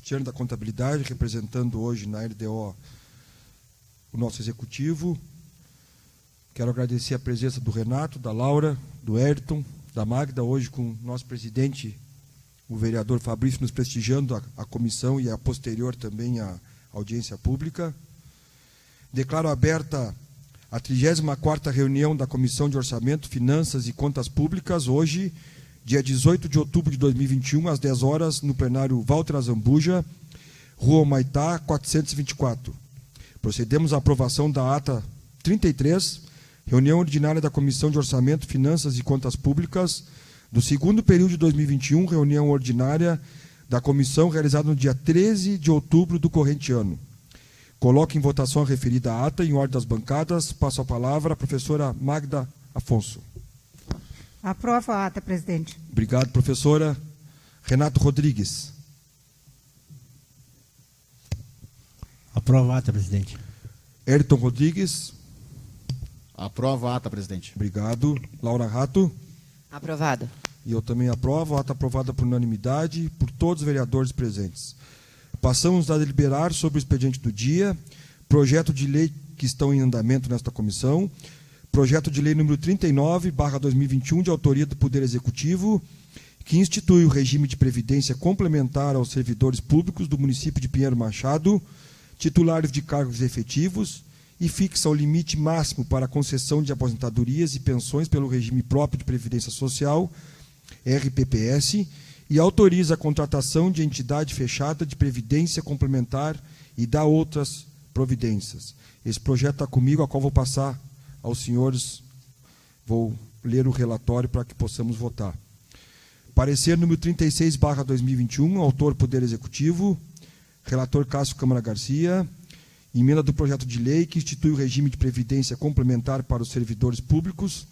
Cristiano da Contabilidade, representando hoje na LDO o nosso executivo. Quero agradecer a presença do Renato, da Laura, do Ayrton, da Magda, hoje com o nosso presidente, o vereador Fabrício, nos prestigiando a comissão e a posterior também a audiência pública. Declaro aberta a 34ª reunião da Comissão de Orçamento, Finanças e Contas Públicas, hoje, dia 18 de outubro de 2021, às 10 horas, no plenário Walter Azambuja, Rua Humaitá, 424. Procedemos à aprovação da ata 33, reunião ordinária da Comissão de Orçamento, Finanças e Contas Públicas, do segundo período de 2021, reunião ordinária da comissão realizada no dia 13 de outubro do corrente ano. Coloco em votação a referida ata em ordem das bancadas. Passo a palavra à professora Magda Afonso. Aprovo a ata, presidente. Obrigado, professora. Renato Rodrigues. Aprovo a ata, presidente. Ayrton Rodrigues. Aprovo a ata, presidente. Obrigado. Laura Rato. Aprovado. E eu também aprovo. A ata aprovada por unanimidade por todos os vereadores presentes. Passamos a deliberar sobre o expediente do dia, projeto de lei que estão em andamento nesta comissão, projeto de lei número 39/2021, de autoria do Poder Executivo, que institui o regime de previdência complementar aos servidores públicos do município de Pinheiro Machado, titulares de cargos efetivos, e fixa o limite máximo para a concessão de aposentadorias e pensões pelo regime próprio de Previdência Social, RPPS, e autoriza a contratação de entidade fechada de previdência complementar e dá outras providências. Esse projeto está comigo, a qual vou passar aos senhores, vou ler o relatório para que possamos votar. Parecer número 36/2021, autor Poder Executivo, relator Cássio Câmara Garcia, emenda do projeto de lei que institui o regime de previdência complementar para os servidores públicos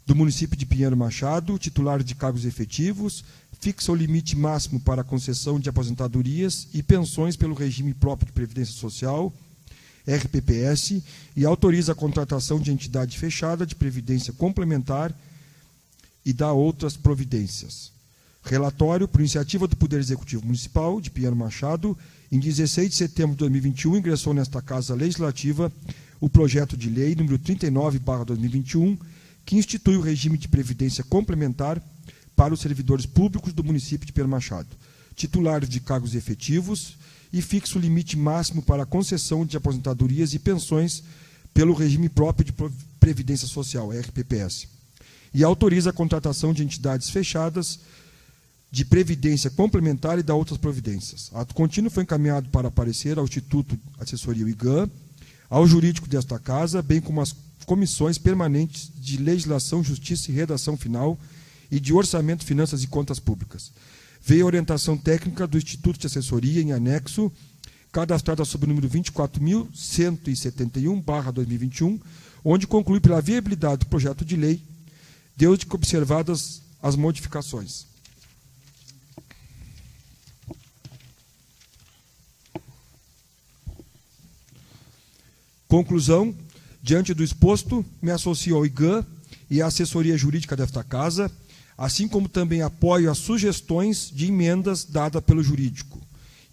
do município de Pinheiro Machado, titulares de cargos efetivos, fixa o limite máximo para a concessão de aposentadorias e pensões pelo regime próprio de Previdência Social, RPPS, e autoriza a contratação de entidade fechada de previdência complementar e dá outras providências. Relatório, por iniciativa do Poder Executivo Municipal de Pinheiro Machado, em 16 de setembro de 2021, ingressou nesta Casa Legislativa o projeto de lei número 39/2021, que institui o regime de previdência complementar para os servidores públicos do município de Pinheiro Machado, titulares de cargos efetivos, e fixa o limite máximo para a concessão de aposentadorias e pensões pelo regime próprio de Previdência Social, RPPS, e autoriza a contratação de entidades fechadas de previdência complementar e da outras providências. Ato contínuo foi encaminhado para parecer ao Instituto Assessoria IGAM, ao jurídico desta Casa, bem como às comissões permanentes de Legislação, Justiça e Redação Final e de Orçamento, Finanças e Contas Públicas. Veio a orientação técnica do Instituto de Assessoria em anexo, cadastrada sob o número 24.171/2021, onde conclui pela viabilidade do projeto de lei, desde que observadas as modificações. Conclusão. Diante do exposto, me associo ao IGAM e à assessoria jurídica desta Casa, assim como também apoio as sugestões de emendas dadas pelo jurídico.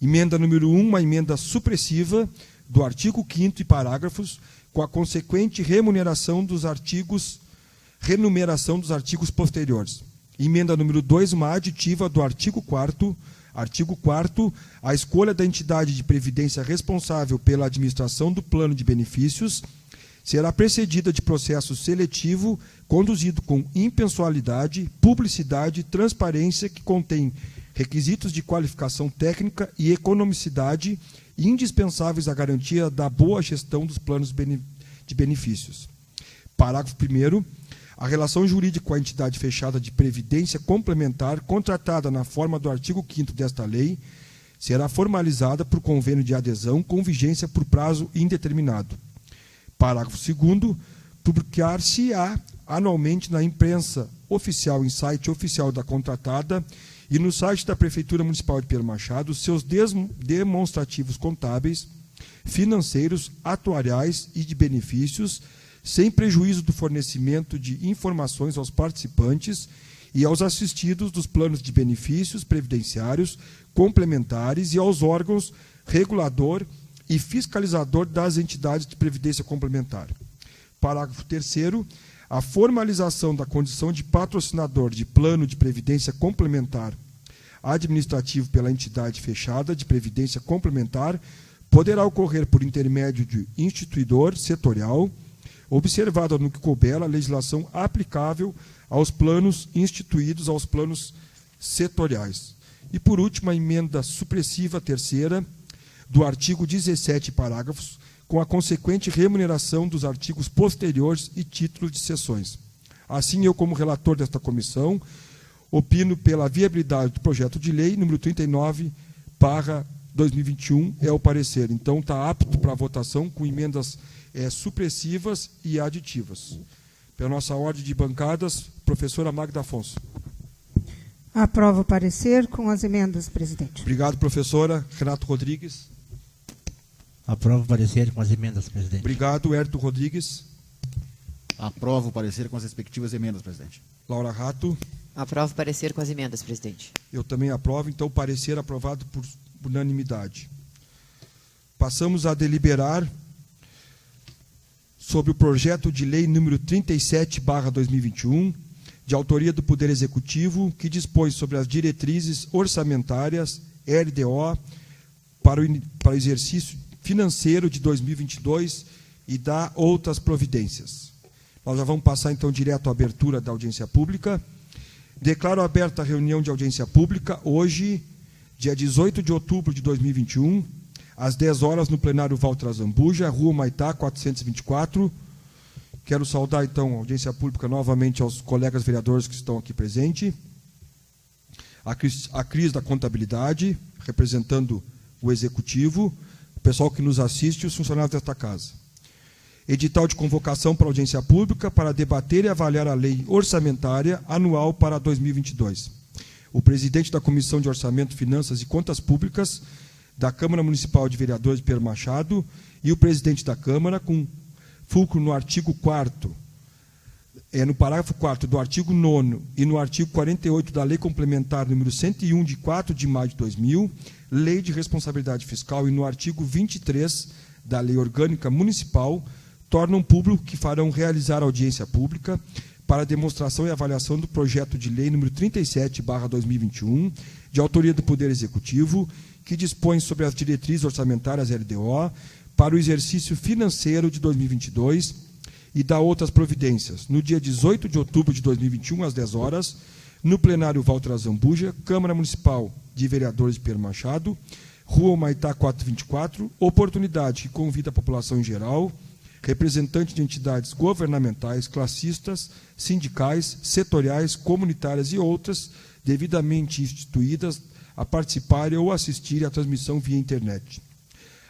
Emenda número 1, uma emenda supressiva do artigo 5º e parágrafos, com a consequente renumeração dos artigos posteriores. Emenda número 2, uma aditiva do artigo 4º, a escolha da entidade de previdência responsável pela administração do plano de benefícios será precedida de processo seletivo conduzido com impessoalidade, publicidade e transparência, que contém requisitos de qualificação técnica e economicidade indispensáveis à garantia da boa gestão dos planos de benefícios. Parágrafo 1º. A relação jurídica com a entidade fechada de previdência complementar, contratada na forma do artigo 5º desta lei, será formalizada por convênio de adesão com vigência por prazo indeterminado. Parágrafo 2º. Publicar-se-á anualmente na imprensa oficial, em site oficial da contratada e no site da Prefeitura Municipal de Pinheiro Machado, seus demonstrativos contábeis, financeiros, atuariais e de benefícios, sem prejuízo do fornecimento de informações aos participantes e aos assistidos dos planos de benefícios previdenciários complementares e aos órgãos regulador e fiscalizador das entidades de previdência complementar. Parágrafo 3º. A formalização da condição de patrocinador de plano de previdência complementar administrativo pela entidade fechada de previdência complementar poderá ocorrer por intermédio de instituidor setorial, observada no que couber a legislação aplicável aos planos instituídos aos planos setoriais. E, por último, a emenda supressiva terceira do artigo 17, parágrafos, com a consequente remuneração dos artigos posteriores e títulos de sessões. Assim, eu, como relator desta comissão, opino pela viabilidade do projeto de lei número 39/2021, é o parecer. Então, está apto para votação com emendas supressivas e aditivas. Pela nossa ordem de bancadas, professora Magda Afonso. Aprovo o parecer com as emendas, presidente. Obrigado, professora. Renato Rodrigues. Aprovo o parecer com as emendas, presidente. Obrigado, Hérito Rodrigues. Aprovo o parecer com as respectivas emendas, presidente. Laura Rato. Aprovo o parecer com as emendas, presidente. Eu também aprovo, então o parecer aprovado por unanimidade. Passamos a deliberar sobre o projeto de lei número 37/2021, de autoria do Poder Executivo, que dispõe sobre as diretrizes orçamentárias, LDO, para o exercício financeiro de 2022 e dá outras providências. Nós já vamos passar, então, direto à abertura da audiência pública. Declaro aberta a reunião de audiência pública hoje, dia 18 de outubro de 2021, às 10 horas, no plenário Walter Azambuja, Rua Humaitá, 424. Quero saudar, então, a audiência pública novamente aos colegas vereadores que estão aqui presentes. A Cris da Contabilidade, representando o Executivo, o pessoal que nos assiste e os funcionários desta casa. Edital de convocação para audiência pública para debater e avaliar a lei orçamentária anual para 2022. O presidente da Comissão de Orçamento, Finanças e Contas Públicas da Câmara Municipal de Vereadores de Pedro Machado e o presidente da Câmara, com fulcro no artigo 4º, no parágrafo 4º do artigo 9º e no artigo 48 da Lei Complementar número 101, de 4 de maio de 2000, Lei de Responsabilidade Fiscal, e no artigo 23 da Lei Orgânica Municipal, tornam público que farão realizar audiência pública para demonstração e avaliação do projeto de lei número 37/2021, de autoria do Poder Executivo, que dispõe sobre as diretrizes orçamentárias LDO para o exercício financeiro de 2022 e dá outras providências. No dia 18 de outubro de 2021, às 10 horas, no plenário Walter Azambuja, Câmara Municipal de Vereadores de Pedro Machado, Rua Humaitá 424, oportunidade que convida a população em geral, representantes de entidades governamentais, classistas, sindicais, setoriais, comunitárias e outras, devidamente instituídas, a participarem ou assistirem à transmissão via internet.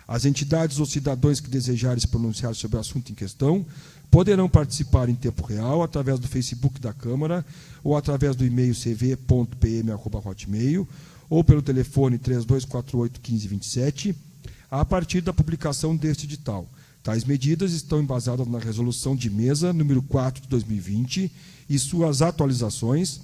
As entidades ou cidadãos que desejarem se pronunciar sobre o assunto em questão poderão participar em tempo real através do Facebook da Câmara ou através do e-mail cv.pm@hotmail ou pelo telefone 3248-1527, a partir da publicação deste edital. Tais medidas estão embasadas na Resolução de Mesa, número 4 de 2020, e suas atualizações.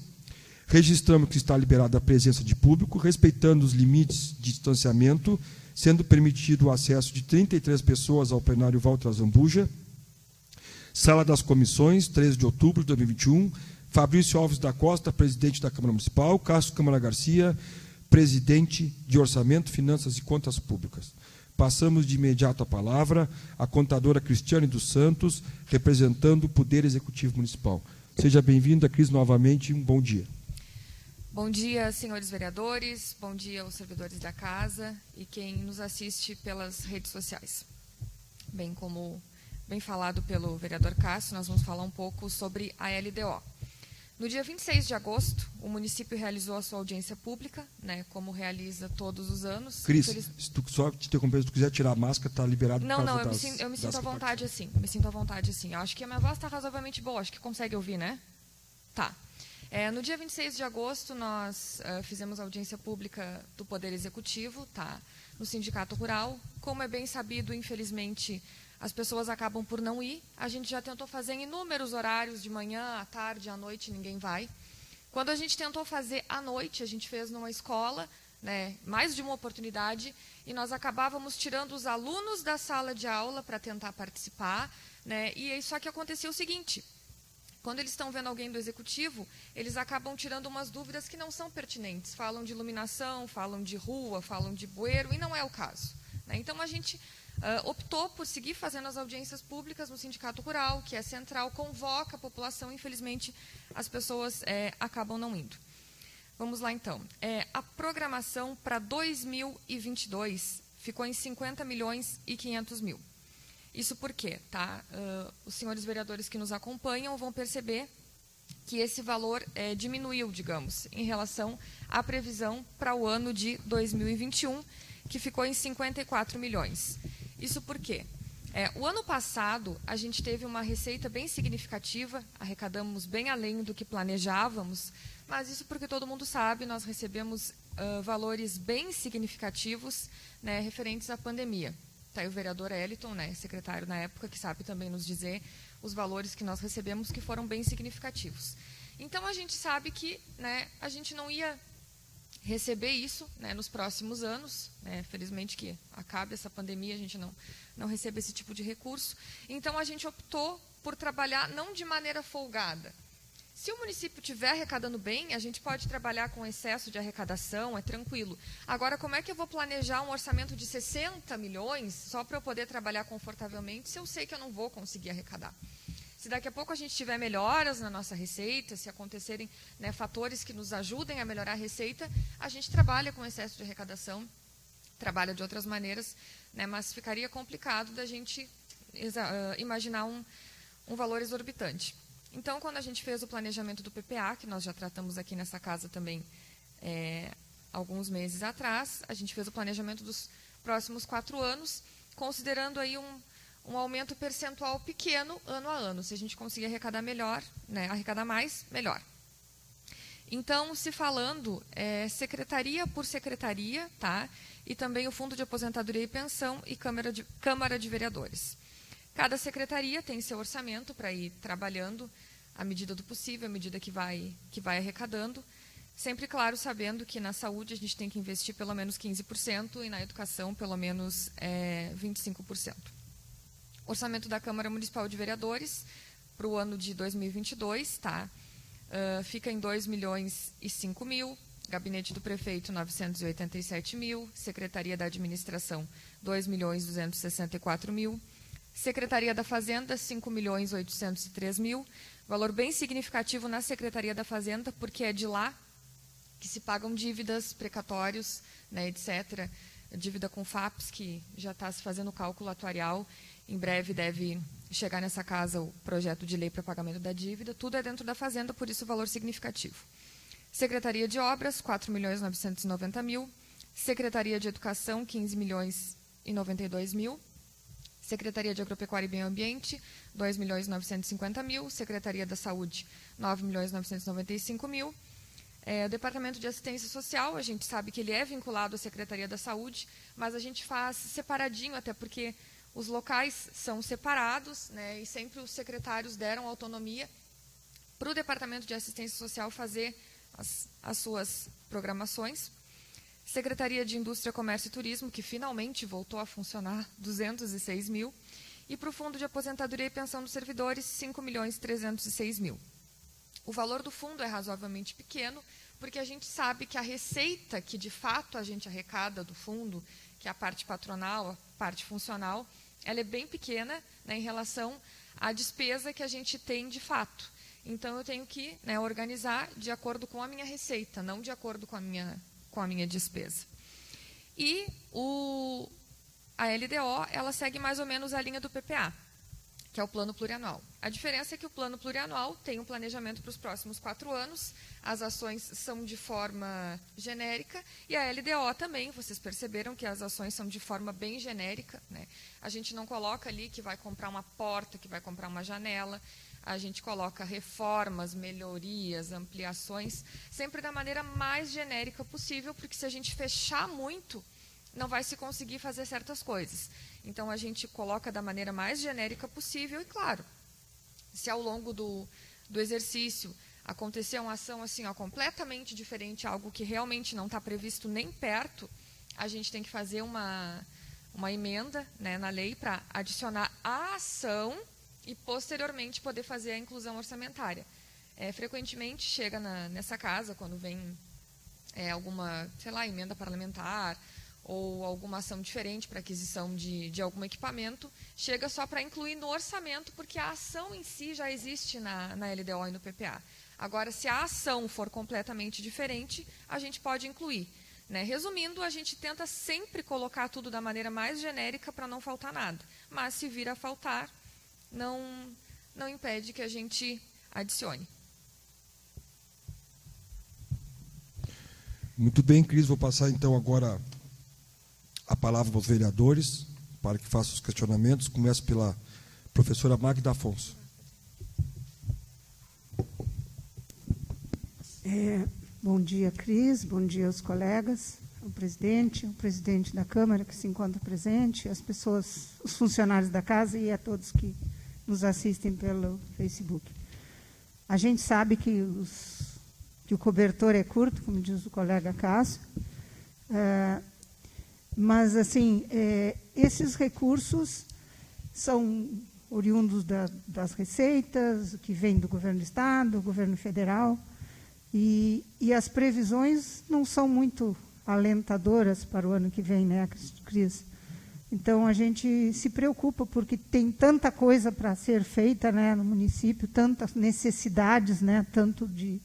Registramos que está liberada a presença de público, respeitando os limites de distanciamento, sendo permitido o acesso de 33 pessoas ao plenário Walter Azambuja. Sala das Comissões, 13 de outubro de 2021, Fabrício Alves da Costa, presidente da Câmara Municipal, Cássio Câmara Garcia, presidente de Orçamento, Finanças e Contas Públicas. Passamos de imediato a palavra à contadora Cristiane dos Santos, representando o Poder Executivo Municipal. Seja bem-vinda, Cris, novamente, um bom dia. Bom dia, senhores vereadores, bom dia aos servidores da casa e quem nos assiste pelas redes sociais. Bem, como bem falado pelo vereador Cássio, nós vamos falar um pouco sobre a LDO. No dia 26 de agosto, o município realizou a sua audiência pública, né, como realiza todos os anos. Cris, se tu só te interromper, se tu quiser tirar a máscara, está liberado. Não, eu me sinto à vontade assim. Me sinto à vontade assim. Eu acho que a minha voz está razoavelmente boa, acho que consegue ouvir, né? Tá. No dia 26 de agosto, nós fizemos a audiência pública do Poder Executivo, tá, no Sindicato Rural. Como é bem sabido, infelizmente, as pessoas acabam por não ir. A gente já tentou fazer em inúmeros horários, de manhã, à tarde, à noite, ninguém vai. Quando a gente tentou fazer à noite, a gente fez numa escola, né, mais de uma oportunidade, e nós acabávamos tirando os alunos da sala de aula para tentar participar, né, e aí só que acontecia o seguinte: quando eles estão vendo alguém do executivo, eles acabam tirando umas dúvidas que não são pertinentes. Falam de iluminação, falam de rua, falam de bueiro, e não é o caso, né? Então, a gente optou por seguir fazendo as audiências públicas no Sindicato Rural, que é central, convoca a população. Infelizmente, as pessoas acabam não indo. Vamos lá, então. A programação para 2022 ficou em 50 milhões e 500 mil. Isso por quê? Tá? Os senhores vereadores que nos acompanham vão perceber que esse valor diminuiu, digamos, em relação à previsão para o ano de 2021, que ficou em 54 milhões. Isso por quê? O ano passado, a gente teve uma receita bem significativa, arrecadamos bem além do que planejávamos, mas isso porque todo mundo sabe, nós recebemos valores bem significativos, né, referentes à pandemia. Está aí o vereador Eliton, né, secretário na época, que sabe também nos dizer os valores que nós recebemos, que foram bem significativos. Então, a gente sabe que, né, a gente não ia receber isso, né, nos próximos anos, né, felizmente que acabe essa pandemia, a gente não recebe esse tipo de recurso. Então, a gente optou por trabalhar não de maneira folgada. Se o município estiver arrecadando bem, a gente pode trabalhar com excesso de arrecadação, é tranquilo. Agora, como é que eu vou planejar um orçamento de 60 milhões só para eu poder trabalhar confortavelmente se eu sei que eu não vou conseguir arrecadar? Se daqui a pouco a gente tiver melhoras na nossa receita, se acontecerem, né, fatores que nos ajudem a melhorar a receita, a gente trabalha com excesso de arrecadação, trabalha de outras maneiras, né, mas ficaria complicado da gente imaginar um valor exorbitante. Então, quando a gente fez o planejamento do PPA, que nós já tratamos aqui nessa casa também alguns meses atrás, a gente fez o planejamento dos próximos 4 anos, considerando aí um aumento percentual pequeno ano a ano. Se a gente conseguir arrecadar melhor, né, arrecadar mais, melhor. Então, se falando secretaria por secretaria, tá? E também o Fundo de Aposentadoria e Pensão e Câmara de Vereadores. Cada secretaria tem seu orçamento para ir trabalhando à medida do possível, à medida que vai arrecadando. Sempre, claro, sabendo que na saúde a gente tem que investir pelo menos 15% e na educação pelo menos 25%. Orçamento da Câmara Municipal de Vereadores para o ano de 2022, tá? Fica em 2 milhões e 5 mil, Gabinete do Prefeito 987 mil, Secretaria da Administração 2 milhões 264 mil, Secretaria da Fazenda 5 milhões 803 mil, valor bem significativo na Secretaria da Fazenda, porque é de lá que se pagam dívidas, precatórios, né, etc., dívida com FAPES, que já está se fazendo o cálculo atuarial. Em breve deve chegar nessa casa o projeto de lei para pagamento da dívida. Tudo é dentro da Fazenda, por isso o valor significativo. Secretaria de Obras, 4 milhões 990 mil. Secretaria de Educação, 15 milhões e 92 mil. Secretaria de Agropecuária e Meio Ambiente, 2 milhões e 950 mil. Secretaria da Saúde, 9 milhões e 995 mil. O Departamento de Assistência Social, a gente sabe que ele é vinculado à Secretaria da Saúde, mas a gente faz separadinho, até porque os locais são separados, né, e sempre os secretários deram autonomia para o Departamento de Assistência Social fazer as suas programações. Secretaria de Indústria, Comércio e Turismo, que finalmente voltou a funcionar, 206 mil. E para o Fundo de Aposentadoria e Pensão dos Servidores, 5 milhões e 306 mil. O valor do fundo é razoavelmente pequeno, porque a gente sabe que a receita que, de fato, a gente arrecada do fundo, que é a parte patronal, a parte funcional, ela é bem pequena, né, em relação à despesa que a gente tem de fato. Então, eu tenho que, né, organizar de acordo com a minha receita, não de acordo com a minha despesa. E a LDO, ela segue mais ou menos a linha do PPA, que é o plano plurianual. A diferença é que o plano plurianual tem um planejamento para os próximos 4 anos, as ações são de forma genérica, e a LDO também, vocês perceberam que as ações são de forma bem genérica, né? A gente não coloca ali que vai comprar uma porta, que vai comprar uma janela, a gente coloca reformas, melhorias, ampliações, sempre da maneira mais genérica possível, porque se a gente fechar muito, não vai se conseguir fazer certas coisas. Então, a gente coloca da maneira mais genérica possível e, claro, se ao longo do exercício acontecer uma ação assim, ó, completamente diferente, algo que realmente não está previsto nem perto, a gente tem que fazer uma emenda, né, na lei para adicionar a ação e, posteriormente, poder fazer a inclusão orçamentária. Frequentemente chega nessa casa, quando vem alguma, sei lá, emenda parlamentar ou alguma ação diferente para aquisição de algum equipamento, chega só para incluir no orçamento, porque a ação em si já existe na LDO e no PPA. Agora, se a ação for completamente diferente, a gente pode incluir. Né? Resumindo, a gente tenta sempre colocar tudo da maneira mais genérica para não faltar nada. Mas, se vir a faltar, não impede que a gente adicione. Muito bem, Cris. Vou passar, então, agora a palavra aos vereadores para que façam os questionamentos. Começo pela professora Magda Afonso. Bom dia, Cris. Bom dia aos colegas, o presidente da Câmara que se encontra presente, as pessoas, os funcionários da casa e a todos que nos assistem pelo Facebook. A gente sabe que o cobertor é curto, como diz o colega Cássio, mas, assim, esses recursos são oriundos das receitas, que vêm do governo do Estado, do governo federal, e as previsões não são muito alentadoras para o ano que vem, né, Cris? Então, a gente se preocupa, porque tem tanta coisa para ser feita, né, no município, tantas necessidades, né, tanto de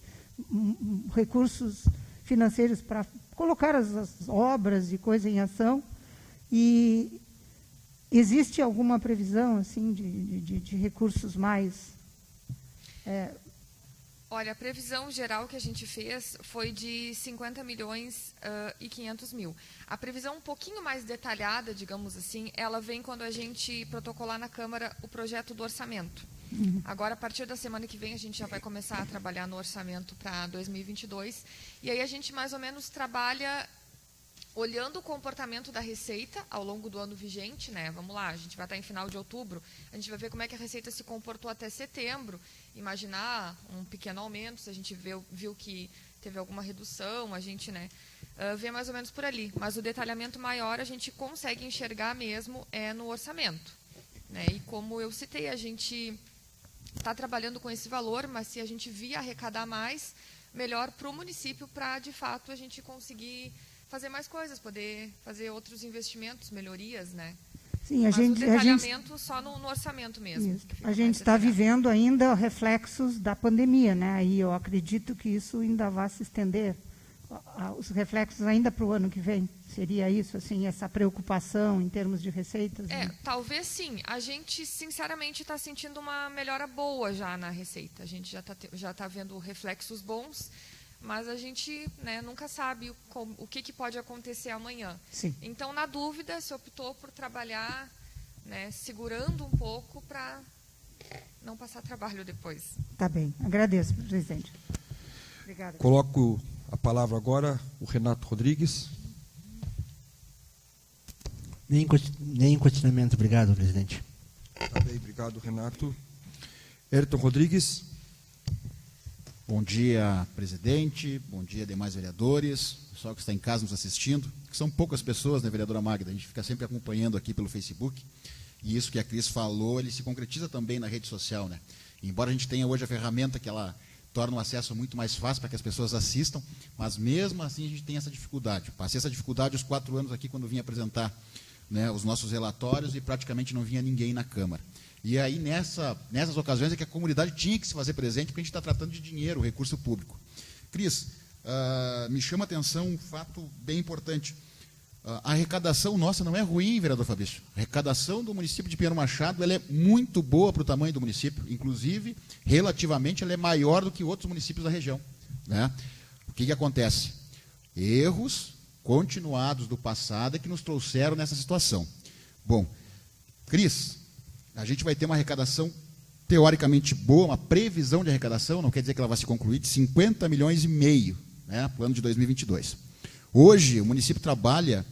recursos financeiros para colocar as obras e coisa em ação. E existe alguma previsão assim de recursos mais... Olha, a previsão geral que a gente fez foi de 50 milhões e 500 mil. A previsão um pouquinho mais detalhada, digamos assim, ela vem quando a gente protocolar na Câmara o projeto do orçamento. Agora, a partir da semana que vem, a gente já vai começar a trabalhar no orçamento para 2022. E aí a gente mais ou menos trabalha olhando o comportamento da receita ao longo do ano vigente, né? Vamos lá, a gente vai estar em final de outubro, a gente vai ver como é que a receita se comportou até setembro, imaginar um pequeno aumento, se a gente viu que teve alguma redução, a gente, né, vê mais ou menos por ali. Mas o detalhamento maior a gente consegue enxergar mesmo no orçamento, né? E como eu citei, a gente está trabalhando com esse valor, mas se a gente vir arrecadar mais, melhor para o município, para, de fato, a gente conseguir fazer mais coisas, poder fazer outros investimentos, melhorias, né? Sim, mas o detalhamento só no orçamento mesmo. A gente está vivendo ainda reflexos da pandemia, né? E eu acredito que isso ainda vai se estender, os reflexos ainda para o ano que vem. Seria isso, assim, essa preocupação em termos de receitas? Né? Talvez sim. A gente, sinceramente, está sentindo uma melhora boa já na receita. A gente já tá vendo reflexos bons, mas a gente, né, nunca sabe o que pode acontecer amanhã. Sim. Então, na dúvida, se optou por trabalhar, né, segurando um pouco para não passar trabalho depois. Tá bem. Agradeço, presidente. Obrigada. Coloco a palavra agora o Renato Rodrigues. Nem questionamento. Obrigado, presidente. Tá bem, obrigado, Renato. Ayrton Rodrigues. Bom dia, presidente. Bom dia, demais vereadores. Pessoal que está em casa nos assistindo. Que são poucas pessoas, né, vereadora Magda? A gente fica sempre acompanhando aqui pelo Facebook. E isso que a Cris falou, ele se concretiza também na rede social, né? Embora a gente tenha hoje a ferramenta que ela torna o acesso muito mais fácil para que as pessoas assistam, mas mesmo assim a gente tem essa dificuldade. Passei essa dificuldade os 4 anos aqui quando vim apresentar, né, os nossos relatórios e praticamente não vinha ninguém na Câmara. E aí, nessas ocasiões, é que a comunidade tinha que se fazer presente, porque a gente está tratando de dinheiro, recurso público. Cris, me chama a atenção um fato bem importante. A arrecadação nossa não é ruim, vereador Fabrício. A arrecadação do município de Pinheiro Machado ela é muito boa para o tamanho do município. Inclusive, relativamente, ela é maior do que outros municípios da região. Né? O que acontece? Erros continuados do passado é que nos trouxeram nessa situação. Bom, Cris, a gente vai ter uma arrecadação teoricamente boa, uma previsão de arrecadação, não quer dizer que ela vai se concluir, de 50 milhões e meio, né, para o ano de 2022. Hoje, o município trabalha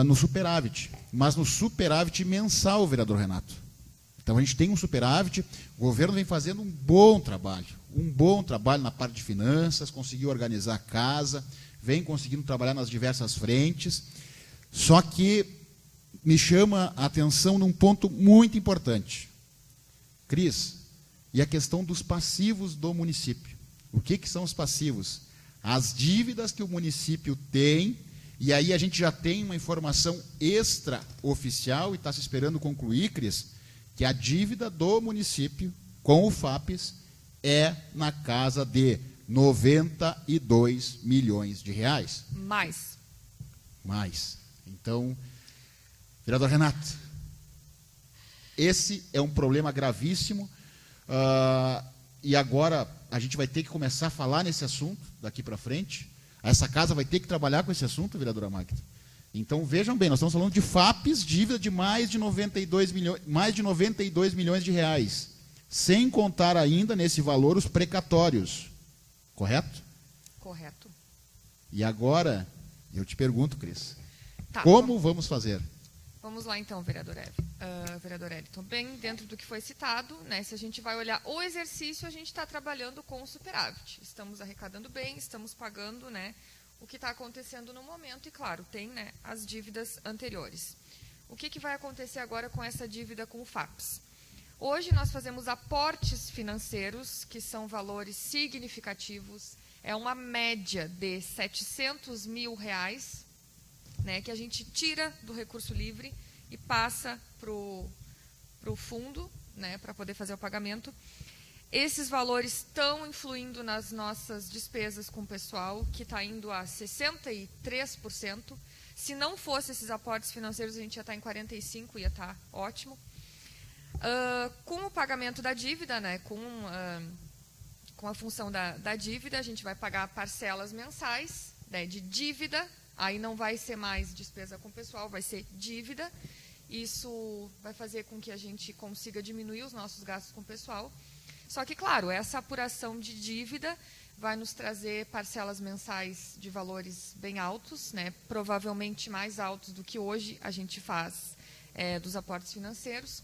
no superávit, mas no superávit mensal, vereador Renato. Então, a gente tem um superávit, o governo vem fazendo um bom trabalho, um bom trabalho na parte de finanças, conseguiu organizar a casa, vem conseguindo trabalhar nas diversas frentes, só que me chama a atenção num ponto muito importante. Cris, e a questão dos passivos do município. O que são os passivos? As dívidas que o município tem, e aí a gente já tem uma informação extraoficial, e está se esperando concluir, Cris, que a dívida do município com o FAPES é na casa de 92 milhões de reais. Mais. Então, vereador Renato, esse é um problema gravíssimo, e agora a gente vai ter que começar a falar nesse assunto daqui para frente. Essa casa vai ter que trabalhar com esse assunto, vereadora Magda. Então, vejam bem, nós estamos falando de FAPES, dívida de mais de 92 milhões de reais, sem contar ainda nesse valor os precatórios. Correto? Correto. E agora, eu te pergunto, Cris, Tá, como vamos fazer? Vamos lá então, vereador Elton. Bem dentro do que foi citado, né, se a gente vai olhar o exercício, a gente está trabalhando com superávit. Estamos arrecadando bem, estamos pagando, né, o que está acontecendo no momento e, claro, tem, né, as dívidas anteriores. O que vai acontecer agora com essa dívida com o FAPES? Hoje nós fazemos aportes financeiros, que são valores significativos, é uma média de R$700 mil, né, que a gente tira do recurso livre e passa para o fundo, né, para poder fazer o pagamento. Esses valores estão influindo nas nossas despesas com o pessoal, que está indo a 63%. Se não fosse esses aportes financeiros, a gente ia estar em 45%, ia estar ótimo. Com o pagamento da dívida, né, com a função da dívida, a gente vai pagar parcelas mensais, né, de dívida. Aí não vai ser mais despesa com o pessoal, vai ser dívida. Isso vai fazer com que a gente consiga diminuir os nossos gastos com o pessoal. Só que, claro, essa apuração de dívida vai nos trazer parcelas mensais de valores bem altos, né? Provavelmente mais altos do que hoje a gente faz dos aportes financeiros.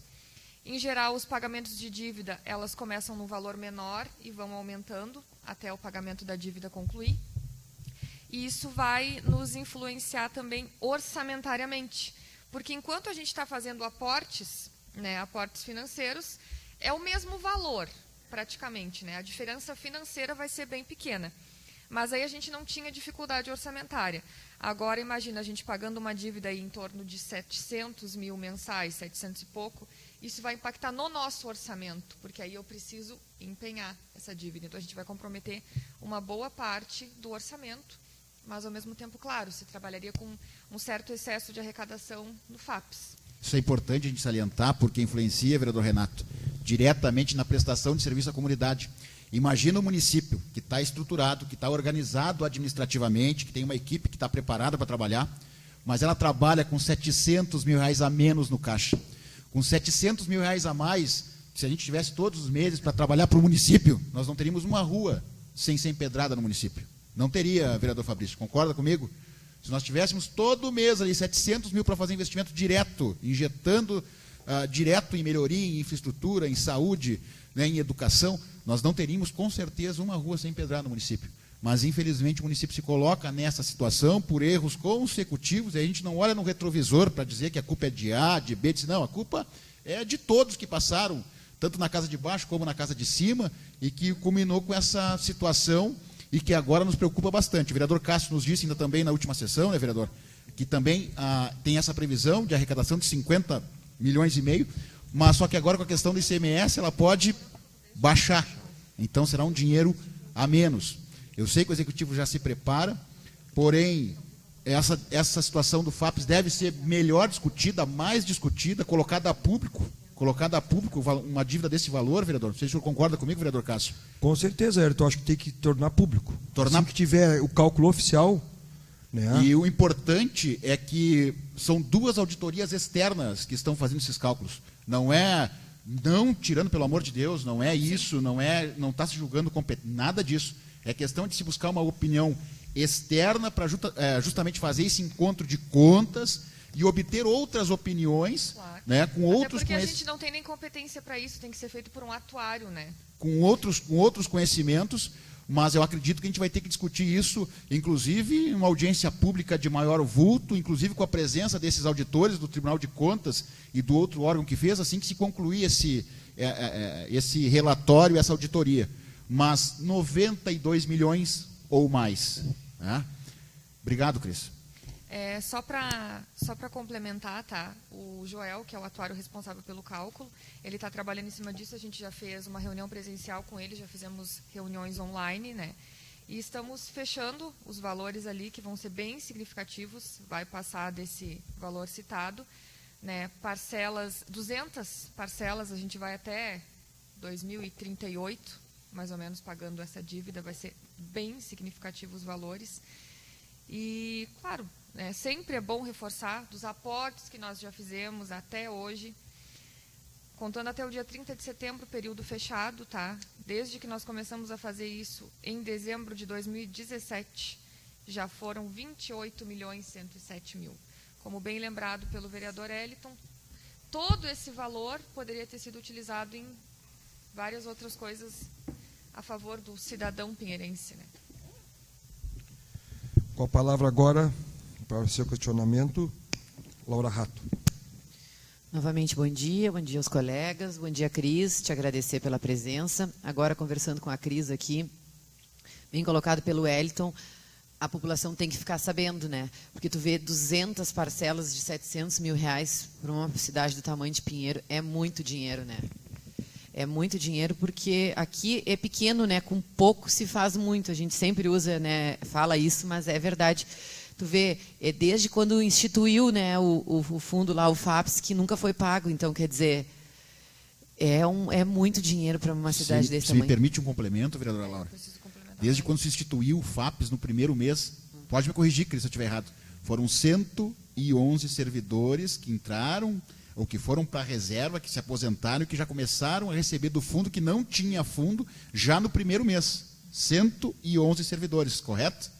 Em geral, os pagamentos de dívida, elas começam num valor menor e vão aumentando até o pagamento da dívida concluir. E isso vai nos influenciar também orçamentariamente, porque enquanto a gente está fazendo aportes, né, aportes financeiros, é o mesmo valor, praticamente, né? A diferença financeira vai ser bem pequena. Mas aí a gente não tinha dificuldade orçamentária. Agora, imagina, a gente pagando uma dívida aí em torno de 700 mil mensais, 700 e pouco, isso vai impactar no nosso orçamento, porque aí eu preciso empenhar essa dívida. Então, a gente vai comprometer uma boa parte do orçamento, mas, ao mesmo tempo, claro, se trabalharia com um certo excesso de arrecadação no FAPES. Isso é importante a gente salientar, porque influencia, vereador Renato, diretamente na prestação de serviço à comunidade. Imagina o município que está estruturado, que está organizado administrativamente, que tem uma equipe que está preparada para trabalhar, mas ela trabalha com 700 mil reais a menos no caixa. Com 700 mil reais a mais, se a gente tivesse todos os meses para trabalhar para o município, nós não teríamos uma rua sem ser empedrada no município. Não teria, vereador Fabrício, concorda comigo? Se nós tivéssemos todo mês ali 700 mil para fazer investimento direto, injetando direto em melhoria, em infraestrutura, em saúde, né, em educação, nós não teríamos com certeza uma rua sem empedrar no município. Mas, infelizmente, o município se coloca nessa situação por erros consecutivos, e a gente não olha no retrovisor para dizer que a culpa é de A, de B, não, a culpa é de todos que passaram, tanto na casa de baixo como na casa de cima, e que culminou com essa situação e que agora nos preocupa bastante. O vereador Cássio nos disse ainda também na última sessão, né, vereador, que também tem essa previsão de arrecadação de 50 milhões e meio, mas só que agora com a questão do ICMS ela pode baixar, então será um dinheiro a menos. Eu sei que o Executivo já se prepara, porém essa situação do FAPES deve ser melhor discutida, mais discutida, colocada a público uma dívida desse valor, vereador. Não sei se o senhor concorda comigo, vereador Cássio. Com certeza, Ayrton. Acho que tem que tornar público. Assim que tiver o cálculo oficial. Né? E o importante é que são duas auditorias externas que estão fazendo esses cálculos. Não tirando, pelo amor de Deus, não é isso, não está se julgando competente, nada disso. É questão de se buscar uma opinião externa para justamente fazer esse encontro de contas, e obter outras opiniões, Claro. né, com Até outros porque a conhecimentos. gente não tem nem competência para isso, tem que ser feito por um atuário, né? Com outros conhecimentos, mas eu acredito que a gente vai ter que discutir isso, inclusive em uma audiência pública de maior vulto, inclusive com a presença desses auditores do Tribunal de Contas e do outro órgão que fez, assim que se concluir esse relatório, essa auditoria. Mas 92 milhões ou mais. Né? Obrigado, Cris. Só para complementar, tá? O Joel, que é o atuário responsável pelo cálculo, ele está trabalhando em cima disso. A gente já fez uma reunião presencial com ele, já fizemos reuniões online, né? E estamos fechando os valores ali, que vão ser bem significativos, vai passar desse valor citado, né? Parcelas, 200 parcelas, a gente vai até 2038, mais ou menos, pagando essa dívida, vai ser bem significativo os valores. E, claro, sempre é bom reforçar dos aportes que nós já fizemos até hoje, contando até o dia 30 de setembro, período fechado, tá? Desde que nós começamos a fazer isso em dezembro de 2017, já foram 28.107.000. Como bem lembrado pelo vereador Eliton, todo esse valor poderia ter sido utilizado em várias outras coisas a favor do cidadão pinheirense, né? Com a palavra agora, para o seu questionamento, Laura Rato. Novamente, bom dia aos colegas, bom dia, Cris, te agradecer pela presença. Agora, conversando com a Cris aqui, bem colocado pelo Eliton, a população tem que ficar sabendo, né? Porque tu vê 200 parcelas de 700 mil reais para uma cidade do tamanho de Pinheiro, é muito dinheiro, né? É muito dinheiro porque aqui é pequeno, né? Com pouco se faz muito. A gente sempre usa, né? Fala isso, mas é verdade. Tu vê, desde quando instituiu, né, o fundo lá, o FAPES, que nunca foi pago. Então, quer dizer, é muito dinheiro para uma cidade desse tamanho. Se me permite um complemento, vereadora Laura. Desde quando se instituiu o FAPES no primeiro mês, pode me corrigir, Cris, se eu estiver errado, foram 111 servidores que entraram ou que foram para a reserva, que se aposentaram e que já começaram a receber do fundo, que não tinha fundo, já no primeiro mês. 111 servidores, correto?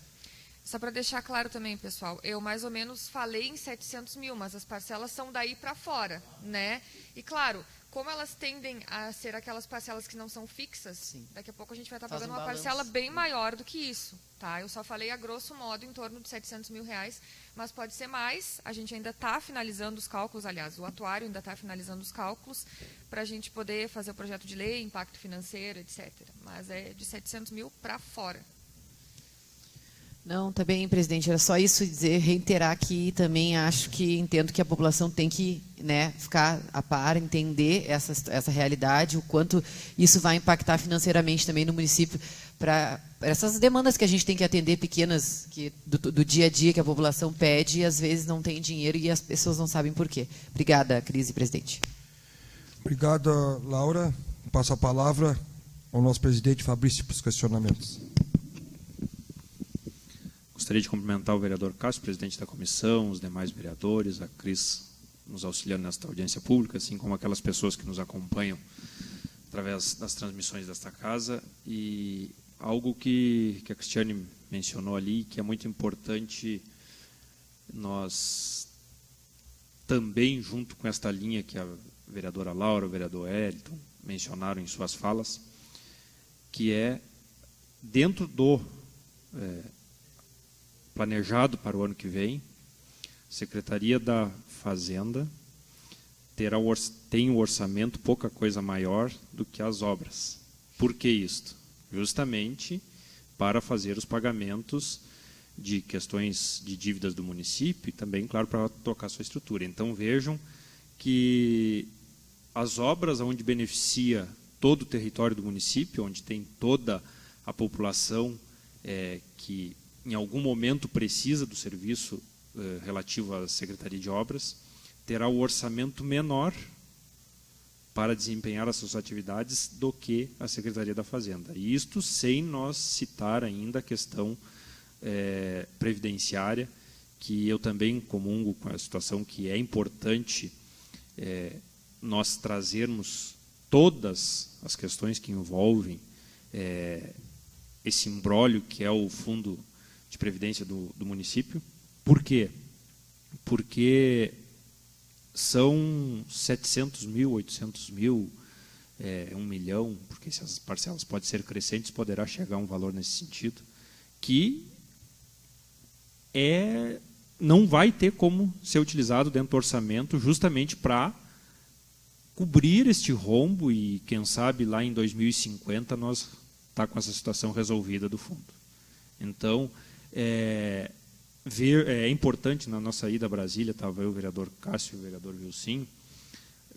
Só para deixar claro também, pessoal, eu mais ou menos falei em 700 mil, mas as parcelas são daí para fora, né? E claro, como elas tendem a ser aquelas parcelas que não são fixas, Sim. daqui a pouco a gente vai estar Faz pagando um uma balanço. parcela bem maior do que isso, tá? Eu só falei a grosso modo em torno de 700 mil reais, mas pode ser mais. A gente ainda está finalizando os cálculos, aliás, o atuário ainda está finalizando os cálculos para a gente poder fazer o projeto de lei, impacto financeiro, etc. Mas é de 700 mil para fora. Não, tá bem, presidente, era só isso dizer, reiterar que também entendo que a população tem que, né, ficar a par, entender essa realidade, o quanto isso vai impactar financeiramente também no município, para essas demandas que a gente tem que atender, pequenas, do dia a dia que a população pede e às vezes não tem dinheiro e as pessoas não sabem por quê. Obrigada, Cris e presidente. Obrigado, Laura. Passo a palavra ao nosso presidente Fabrício para os questionamentos. Gostaria de cumprimentar o vereador Cássio, presidente da comissão, os demais vereadores, a Cris nos auxiliando nesta audiência pública, assim como aquelas pessoas que nos acompanham através das transmissões desta casa. E algo que a Cristiane mencionou ali, que é muito importante nós também, junto com esta linha que a vereadora Laura, o vereador Eliton mencionaram em suas falas, que é dentro do planejado para o ano que vem, a Secretaria da Fazenda tem um orçamento pouca coisa maior do que as obras. Por que isto? Justamente para fazer os pagamentos de questões de dívidas do município e também, claro, para tocar sua estrutura. Então, vejam que as obras onde beneficia todo o território do município, onde tem toda a população que em algum momento precisa do serviço relativo à Secretaria de Obras, terá o orçamento menor para desempenhar as suas atividades do que a Secretaria da Fazenda. E isto sem nós citar ainda a questão previdenciária, que eu também comungo com a situação que é importante nós trazermos todas as questões que envolvem esse imbróglio que é o Fundo de Previdência do município. Por quê? porque são 700 mil, 800 mil, 1 milhão, porque se as parcelas podem ser crescentes, poderá chegar a um valor nesse sentido, que não vai ter como ser utilizado dentro do orçamento justamente para cobrir este rombo e, quem sabe, lá em 2050 nós tá com essa situação resolvida do fundo. Então, é importante, na nossa ida a Brasília, estava eu, o vereador Cássio e o vereador Vilcim,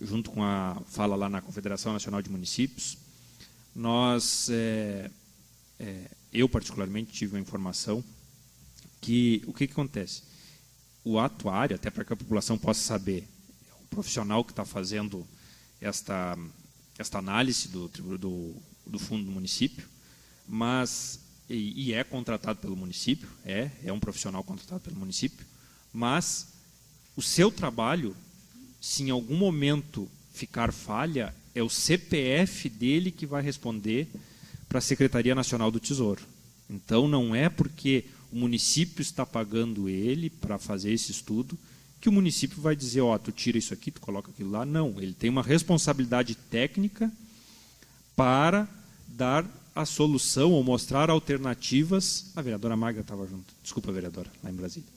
junto com a fala lá na Confederação Nacional de Municípios, eu particularmente tive uma informação que o que acontece? O atuário, até para que a população possa saber, é um profissional que está fazendo esta análise do fundo do município, mas e é contratado pelo município, é um profissional contratado pelo município, mas o seu trabalho, se em algum momento ficar falha, é o CPF dele que vai responder para a Secretaria Nacional do Tesouro. Então, não é porque o município está pagando ele para fazer esse estudo que o município vai dizer, tu tira isso aqui, tu coloca aquilo lá. Não, ele tem uma responsabilidade técnica para dar a solução ou mostrar alternativas. A vereadora Magda estava junto, desculpa, vereadora, lá em Brasília.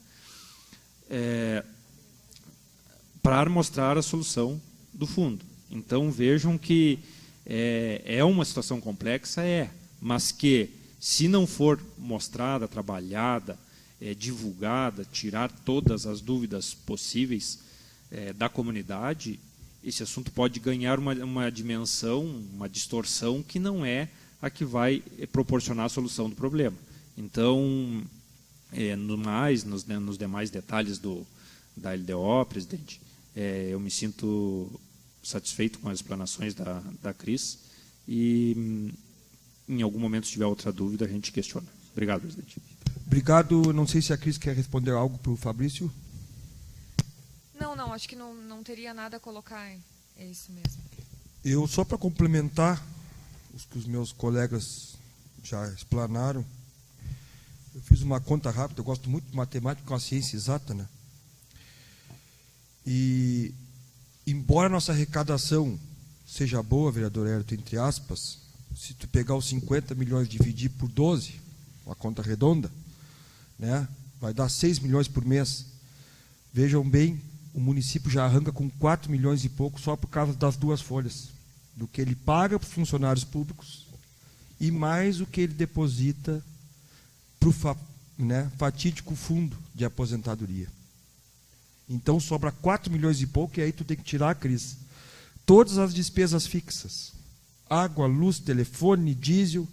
Para mostrar a solução do fundo. Então, vejam que é uma situação complexa, mas que, se não for mostrada, trabalhada, divulgada, tirar todas as dúvidas possíveis da comunidade, esse assunto pode ganhar uma dimensão, uma distorção que não é a que vai proporcionar a solução do problema. Então, nos demais detalhes da LDO, presidente, eu me sinto satisfeito com as explanações da Cris e, em algum momento, se tiver outra dúvida, a gente questiona. Obrigado, presidente. Obrigado. Não sei se a Cris quer responder algo para o Fabrício. Não, acho que não teria nada a colocar. É isso mesmo. Eu, só para complementar os que os meus colegas já explanaram, eu fiz uma conta rápida, eu gosto muito de matemática, com a ciência exata, né? E, embora a nossa arrecadação seja boa, vereador Hérito, entre aspas, se tu pegar os 50 milhões e dividir por 12, uma conta redonda, né, vai dar 6 milhões por mês. Vejam bem, o município já arranca com 4 milhões e pouco só por causa das duas folhas, do que ele paga para os funcionários públicos e mais o que ele deposita para o fatídico fundo de aposentadoria. Então sobra 4 milhões e pouco, e aí tu tem que tirar, Cris, todas as despesas fixas. Água, luz, telefone, diesel,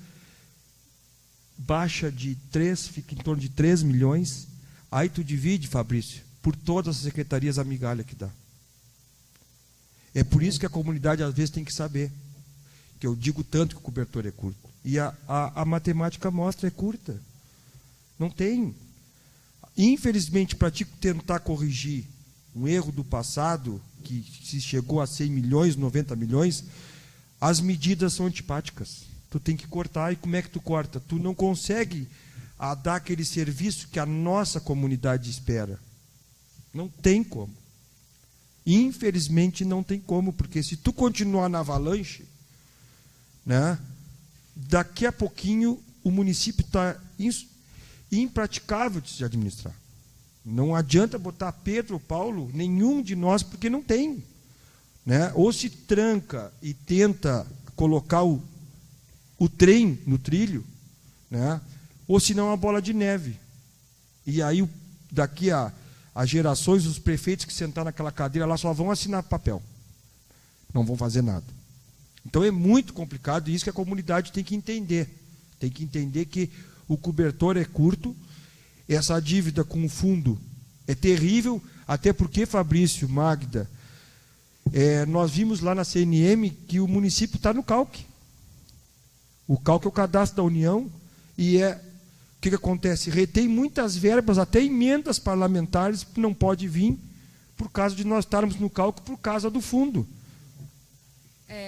baixa de 3, fica em torno de 3 milhões. Aí tu divide, Fabrício, por todas as secretarias a migalha que dá. É por isso que a comunidade às vezes tem que saber, que eu digo tanto que o cobertor é curto. E a matemática mostra, é curta. Não tem. Infelizmente, para ti tentar corrigir um erro do passado, que se chegou a 100 milhões, 90 milhões, as medidas são antipáticas. Tu tem que cortar, e como é que tu corta? Tu não consegue dar aquele serviço que a nossa comunidade espera. Não tem como. Infelizmente não tem como, porque se tu continuar na avalanche, né, daqui a pouquinho o município está impraticável de se administrar. Não adianta botar Pedro ou Paulo, nenhum de nós, porque não tem. Né? Ou se tranca e tenta colocar o trem no trilho, né? Ou se não, a bola de neve. E aí, daqui a gerações, os prefeitos que sentaram naquela cadeira lá só vão assinar papel. Não vão fazer nada. Então é muito complicado, e isso que a comunidade tem que entender. Tem que entender que o cobertor é curto, essa dívida com o fundo é terrível, até porque, Fabrício, Magda, nós vimos lá na CNM que o município está no CALC. O CALC é o cadastro da União, e o que acontece? Retém muitas verbas, até emendas parlamentares, que não pode vir por causa de nós estarmos no CALC por causa do fundo.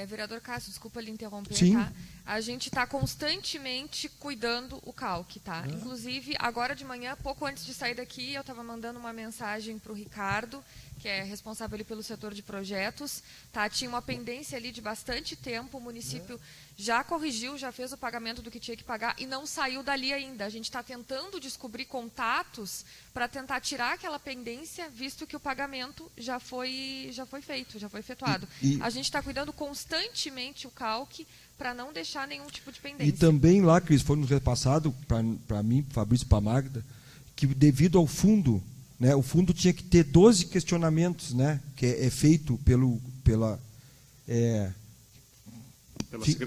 Vereador Cássio, desculpa lhe interromper, Sim. tá? A gente está constantemente cuidando o CALC, tá? Inclusive, agora de manhã, pouco antes de sair daqui, eu estava mandando uma mensagem para o Ricardo, que é responsável ali pelo setor de projetos, tá? Tinha uma pendência ali de bastante tempo, o município já corrigiu, já fez o pagamento do que tinha que pagar e não saiu dali ainda. A gente está tentando descobrir contatos para tentar tirar aquela pendência, visto que o pagamento já foi feito, já foi efetuado. A gente está cuidando constantemente o CALC para não deixar nenhum tipo de pendência. E também lá, Cris, foi nos repassado para mim, Fabrício e para a Magda, que devido ao fundo, né, o fundo tinha que ter 12 questionamentos, né, que é feito pela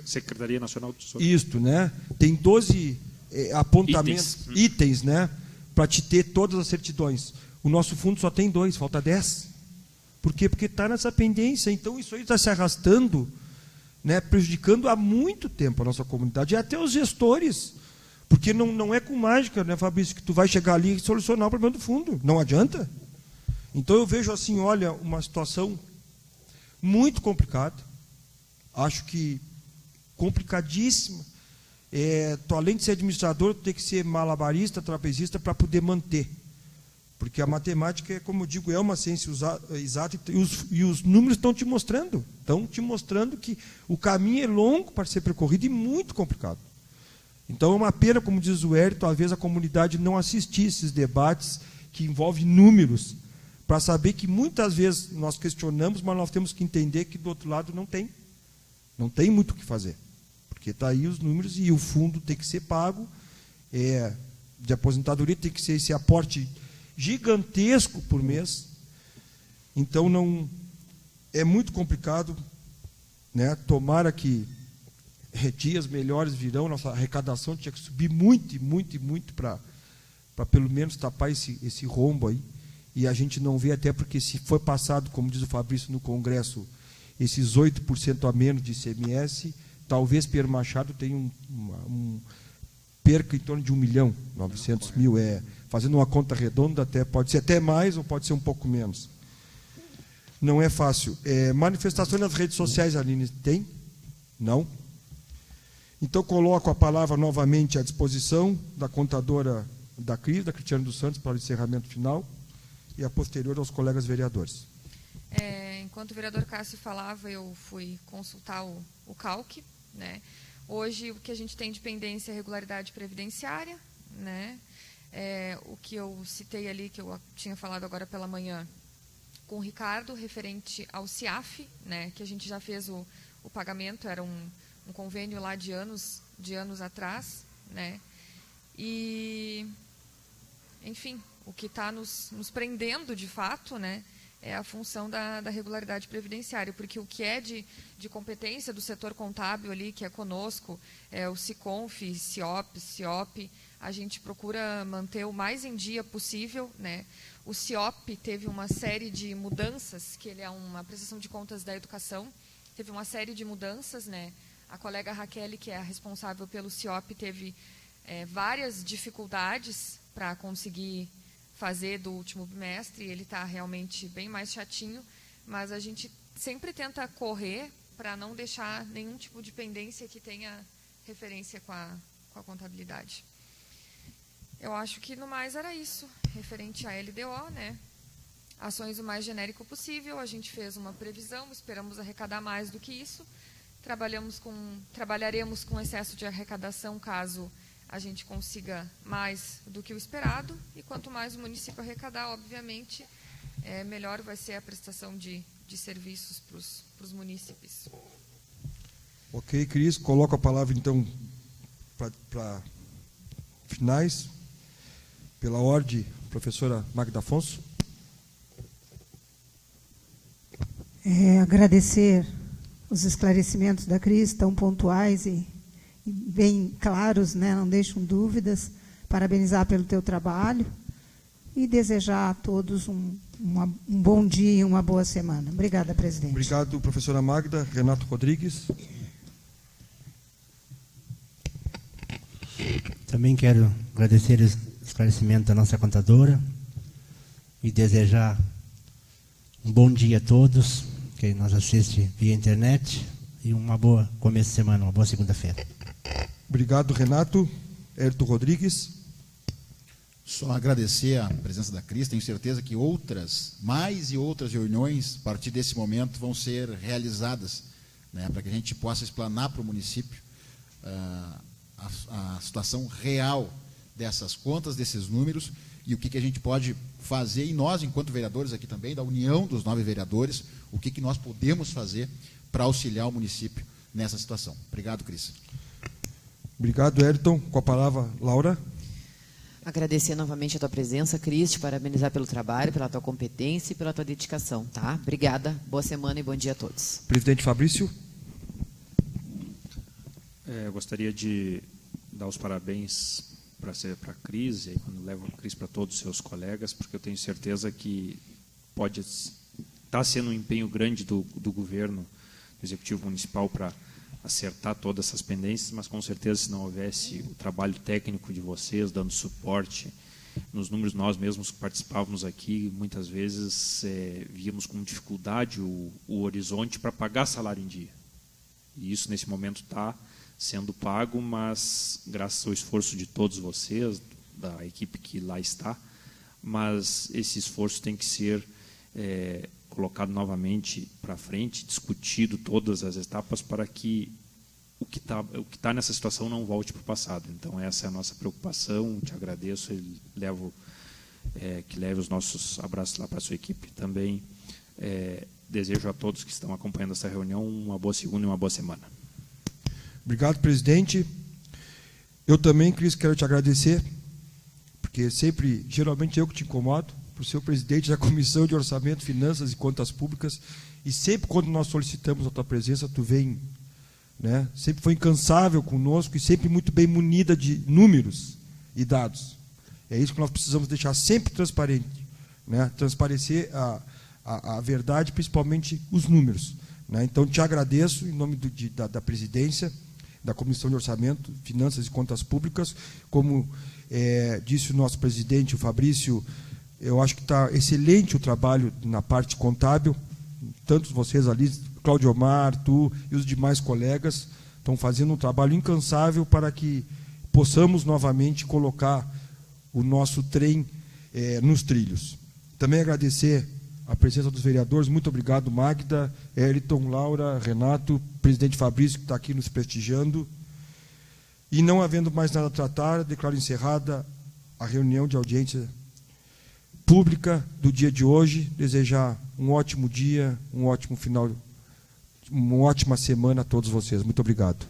Secretaria Nacional do Tesouro. Isto, né? Tem 12 apontamentos, itens, né, para te ter todas as certidões. O nosso fundo só tem 2, falta 10. Por quê? Porque está nessa pendência. Então, isso aí está se arrastando, né, prejudicando há muito tempo a nossa comunidade e até os gestores. Porque não é com mágica, né, Fabrício, que tu vai chegar ali e solucionar o problema do fundo. Não adianta. Então, eu vejo assim, olha, uma situação muito complicada. Acho que complicadíssima. Tu, além de ser administrador, tu tem que ser malabarista, trapezista para poder manter. Porque a matemática, como eu digo, é uma ciência exata e os números estão te mostrando. Estão te mostrando que o caminho é longo para ser percorrido e muito complicado. Então é uma pena, como diz o Hélio, talvez a comunidade não assistir esses debates que envolvem números, para saber que muitas vezes nós questionamos, mas nós temos que entender que do outro lado não tem. Não tem muito o que fazer. Porque está aí os números e o fundo tem que ser pago, de aposentadoria tem que ser esse aporte gigantesco por mês. Então não é muito complicado, né? Tomara que dias melhores virão, nossa arrecadação tinha que subir muito para pelo menos tapar esse rombo aí. E a gente não vê, até porque se foi passado, como diz o Fabrício no Congresso, esses 8% a menos de ICMS, talvez Pierre Machado tenha um perca em torno de 1.900.000. Fazendo uma conta redonda, pode ser até mais ou pode ser um pouco menos. Não é fácil. Manifestações nas redes sociais, Aline, tem? Não? Então, coloco a palavra novamente à disposição da contadora da Cris, da Cristiane dos Santos, para o encerramento final, e a posterior aos colegas vereadores. Enquanto o vereador Cássio falava, eu fui consultar o CALC, né? Hoje, o que a gente tem de pendência é regularidade previdenciária, né? O que eu citei ali, que eu tinha falado agora pela manhã, com o Ricardo, referente ao CIAF, né? Que a gente já fez o pagamento, era um convênio lá de anos atrás, né? E, enfim, o que está nos prendendo, de fato, né, é a função da regularidade previdenciária, porque o que é de competência do setor contábil ali, que é conosco, o SICONF, CIOP, a gente procura manter o mais em dia possível, né? O CIOP teve uma série de mudanças, que ele é uma prestação de contas da educação, teve uma série de mudanças, né? A colega Raquel, que é a responsável pelo CIOP, teve várias dificuldades para conseguir fazer do último bimestre, ele está realmente bem mais chatinho, mas a gente sempre tenta correr para não deixar nenhum tipo de pendência que tenha referência com a contabilidade. Eu acho que no mais era isso, referente à LDO, né? Ações o mais genérico possível, a gente fez uma previsão, esperamos arrecadar mais do que isso, trabalharemos com excesso de arrecadação caso a gente consiga mais do que o esperado, e quanto mais o município arrecadar, obviamente, melhor vai ser a prestação de serviços para os munícipes. Ok, Cris, coloco a palavra, então, para finais. Pela ordem, professora Magda Afonso. Agradecer os esclarecimentos da Cris, tão pontuais e bem claros, né? Não deixam dúvidas. Parabenizar pelo teu trabalho e desejar a todos um bom dia e uma boa semana. Obrigada, presidente. Obrigado, professora Magda. Renato Rodrigues. Também quero agradecer o esclarecimento da nossa contadora e desejar um bom dia a todos que nos assistem via internet, e uma boa começo de semana, uma boa segunda-feira. Obrigado, Renato. Ayrton Rodrigues. Só agradecer a presença da Cris, tenho certeza que mais e outras reuniões, a partir desse momento, vão ser realizadas, né, para que a gente possa explanar para o município a situação real dessas contas, desses números, e o que a gente pode fazer, e nós, enquanto vereadores aqui também, da união dos 9 vereadores, o que nós podemos fazer para auxiliar o município nessa situação. Obrigado, Cris. Obrigado, Ayrton. Com a palavra, Laura. Agradecer novamente a tua presença, Cris, te parabenizar pelo trabalho, pela tua competência e pela tua dedicação, tá? Obrigada, boa semana e bom dia a todos. Presidente Fabrício. Eu gostaria de dar os parabéns para a Cris, e aí quando levo a Cris para todos os seus colegas, porque eu tenho certeza que pode estar sendo um empenho grande do governo, do Executivo Municipal, para acertar todas essas pendências, mas com certeza, se não houvesse o trabalho técnico de vocês, dando suporte, nos números nós mesmos que participávamos aqui, muitas vezes víamos com dificuldade o horizonte para pagar salário em dia. E isso, nesse momento, está sendo pago, mas graças ao esforço de todos vocês, da equipe que lá está, mas esse esforço tem que ser colocado novamente para frente, discutido todas as etapas para que o que tá nessa situação não volte para o passado. Então, essa é a nossa preocupação. Te agradeço e que leve os nossos abraços lá para a sua equipe. Também desejo a todos que estão acompanhando essa reunião uma boa segunda e uma boa semana. Obrigado, presidente. Eu também, Cris, quero te agradecer, porque geralmente eu que te incomodo, por ser o presidente da Comissão de Orçamento, Finanças e Contas Públicas, e sempre quando nós solicitamos a tua presença, tu vem, né? Sempre foi incansável conosco e sempre muito bem munida de números e dados. É isso que nós precisamos deixar sempre transparente, né? Transparecer a verdade, principalmente os números, né? Então, te agradeço em nome da presidência, da Comissão de Orçamento, Finanças e Contas Públicas. Como disse o nosso presidente, o Fabrício, eu acho que está excelente o trabalho na parte contábil, tantos vocês ali, Cláudio Omar, tu e os demais colegas, estão fazendo um trabalho incansável para que possamos novamente colocar o nosso trem nos trilhos. Também agradecer a presença dos vereadores, muito obrigado, Magda, Ayrton, Laura, Renato, presidente Fabrício, que está aqui nos prestigiando. E não havendo mais nada a tratar, declaro encerrada a reunião de audiência pública do dia de hoje. Desejar um ótimo dia, um ótimo final, uma ótima semana a todos vocês. Muito obrigado.